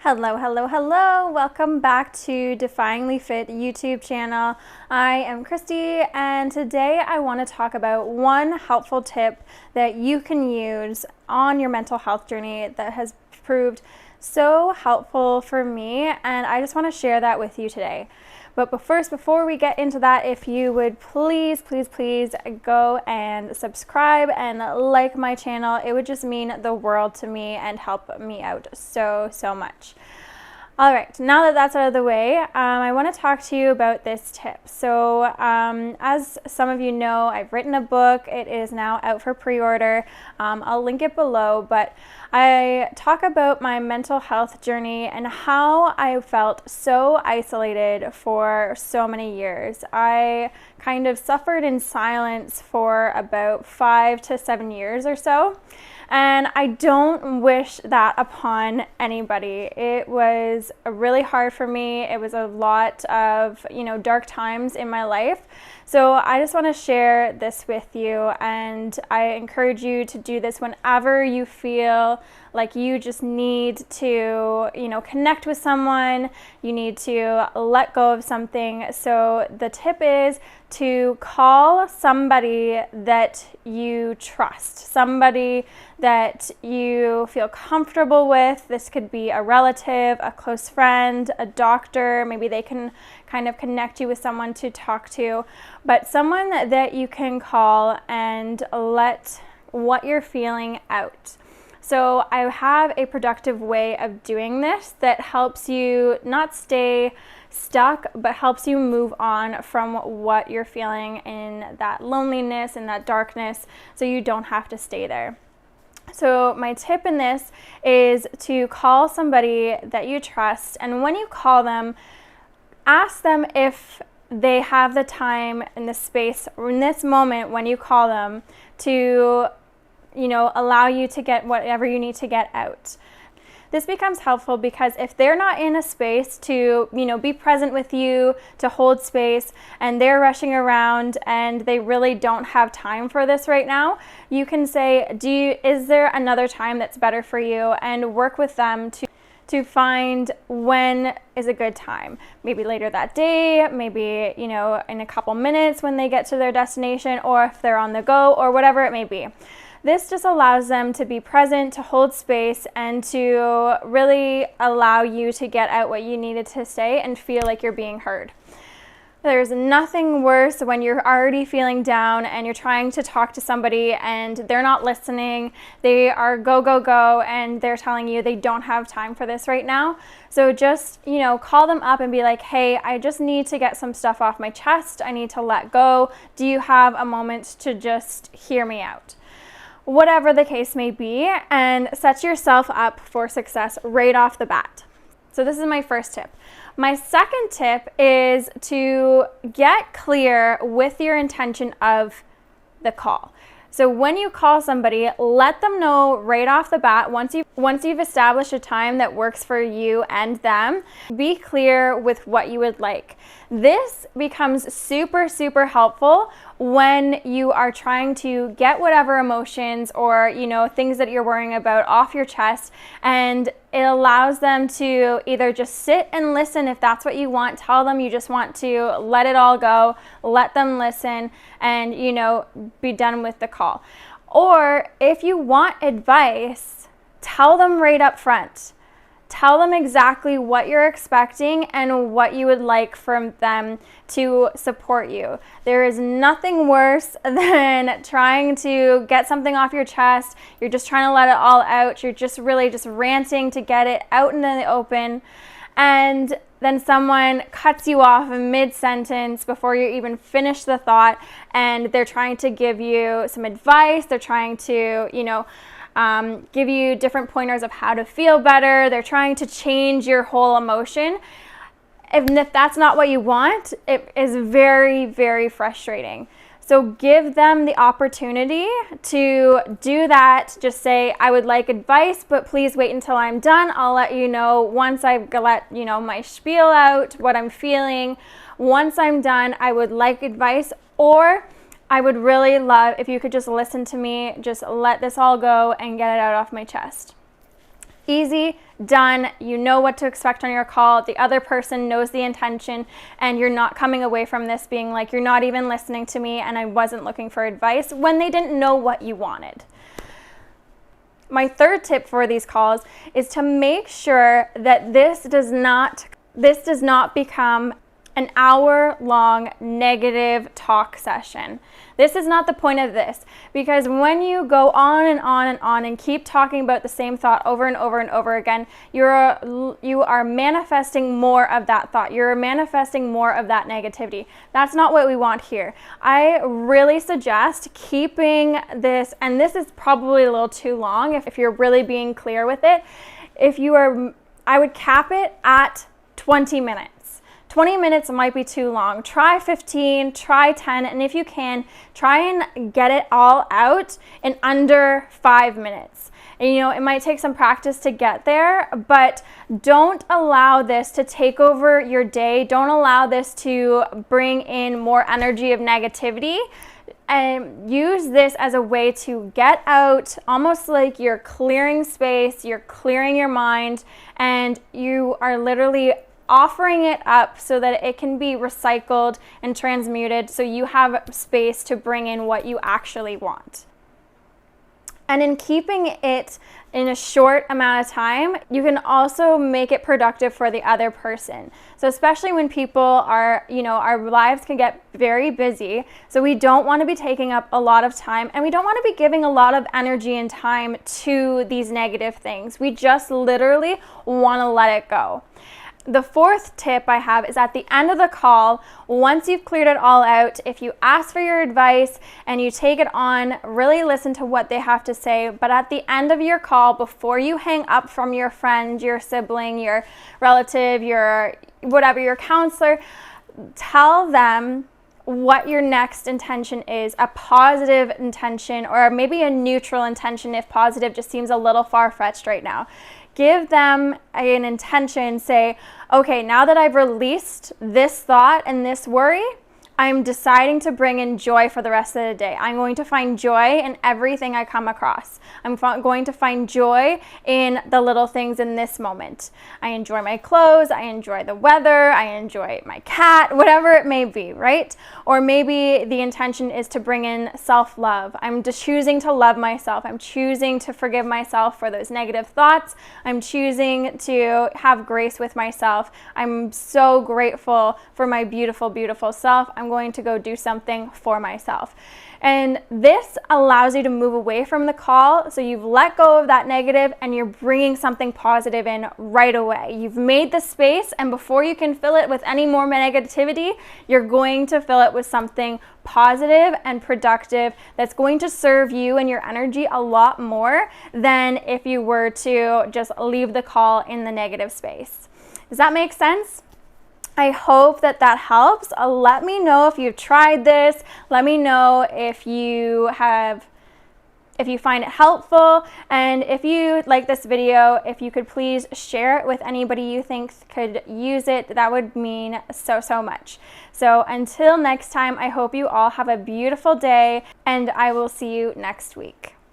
Hello, hello, hello. Welcome back to Defyingly Fit YouTube channel. I am Christy, and today I want to talk about one helpful tip that you can use on your mental health journey that has proved so helpful for me, and I just want to share that with you today. But first, before we get into that, if you would please go and subscribe and like my channel. It would just mean the world to me and help me out so much. All right, now that that's out of the way, I want to talk to you about this tip. So as some of you know, I've written a book. It is now out for pre-order. I'll link it below, but I talk about my mental health journey and how I felt so isolated for so many years. I kind of suffered in silence for about 5 to 7 years or so. And I don't wish that upon anybody. It was really hard for me. It was a lot of, dark times in my life. So I just want to share this with you, and I encourage you to do this whenever you feel like you just need to, connect with someone, you need to let go of something. So the tip is to call somebody that you trust, somebody that you feel comfortable with. This could be a relative, a close friend, a doctor. Maybe they can kind of connect you with someone to talk to, but someone that you can call and let what you're feeling out. So I have a productive way of doing this that helps you not stay stuck, but helps you move on from what you're feeling in that loneliness and that darkness, so you don't have to stay there. So my tip in this is to call somebody that you trust, and when you call them, ask them if they have the time and the space in this moment when you call them to allow you to get whatever you need to get out. This becomes helpful because if they're not in a space to, be present with you, to hold space, and they're rushing around and they really don't have time for this right now, you can say, is there another time that's better for you? And work with them to find when is a good time. Maybe later that day, maybe, in a couple minutes when they get to their destination, or if they're on the go, or whatever it may be. This just allows them to be present, to hold space, and to really allow you to get out what you needed to say and feel like you're being heard. There's nothing worse when you're already feeling down and you're trying to talk to somebody and they're not listening. They are go, and they're telling you they don't have time for this right now. So just, call them up and be like, hey, I just need to get some stuff off my chest. I need to let go. Do you have a moment to just hear me out? Whatever the case may be, and set yourself up for success right off the bat. So this is my first tip. My second tip is to get clear with your intention of the call. So when you call somebody, let them know right off the bat, once you've established a time that works for you and them, be clear with what you would like. This becomes super helpful when you are trying to get whatever emotions or, things that you're worrying about off your chest, and it allows them to either just sit and listen if that's what you want. Tell them you just want to let it all go, let them listen, and, be done with the call. Or if you want advice, tell them right up front. Tell them exactly what you're expecting and what you would like from them to support you. There is nothing worse than trying to get something off your chest. You're just trying to let it all out. You're just really just ranting to get it out into the open. And then someone cuts you off in mid-sentence before you even finish the thought, and they're trying to give you some advice. They're trying to, give you different pointers of how to feel better. They're trying to change your whole emotion. If that's not what you want, it is very frustrating. So give them the opportunity to do that. Just say, I would like advice, but please wait until I'm done. I'll let you know once I've let my spiel out, what I'm feeling. Once I'm done, I would like advice, or I would really love if you could just listen to me, just let this all go and get it out off my chest. Easy, done. You know what to expect on your call. The other person knows the intention, and you're not coming away from this being like, you're not even listening to me and I wasn't looking for advice, when they didn't know what you wanted. My third tip for these calls is to make sure that this does not become an hour-long negative talk session. This is not the point of this, because when you go on and on and on and keep talking about the same thought over and over and over again, you are manifesting more of that thought. You're manifesting more of that negativity. That's not what we want here. I really suggest keeping this, and this is probably a little too long if you're really being clear with it. I would cap it at 20 minutes. 20 minutes might be too long. Try 15, try 10, and if you can, try and get it all out in under 5 minutes. And it might take some practice to get there, but don't allow this to take over your day. Don't allow this to bring in more energy of negativity. And use this as a way to get out, almost like you're clearing space, you're clearing your mind, and you are literally offering it up so that it can be recycled and transmuted, so you have space to bring in what you actually want. And in keeping it in a short amount of time, you can also make it productive for the other person. So especially when people are, our lives can get very busy, so we don't want to be taking up a lot of time, and we don't want to be giving a lot of energy and time to these negative things. We just literally want to let it go. The fourth tip I have is at the end of the call, once you've cleared it all out, if you ask for your advice and you take it on, really listen to what they have to say. But at the end of your call, before you hang up from your friend, your sibling, your relative, your counselor, tell them what your next intention is, a positive intention, or maybe a neutral intention if positive just seems a little far-fetched right now. Give them an intention, say, okay, now that I've released this thought and this worry, I'm deciding to bring in joy for the rest of the day. I'm going to find joy in everything I come across. I'm going to find joy in the little things in this moment. I enjoy my clothes, I enjoy the weather, I enjoy my cat, whatever it may be, right? Or maybe the intention is to bring in self-love. I'm just choosing to love myself. I'm choosing to forgive myself for those negative thoughts. I'm choosing to have grace with myself. I'm so grateful for my beautiful, beautiful self. I'm going to go do something for myself. And this allows you to move away from the call, so you've let go of that negative and you're bringing something positive in right away. You've made the space, and before you can fill it with any more negativity, you're going to fill it with something positive and productive that's going to serve you and your energy a lot more than if you were to just leave the call in the negative space. Does that make sense? I hope that helps. Let me know if you've tried this. Let me know if you find it helpful, and if you like this video, if you could please share it with anybody you think could use it. That would mean so, so much. So until next time, I hope you all have a beautiful day, and I will see you next week.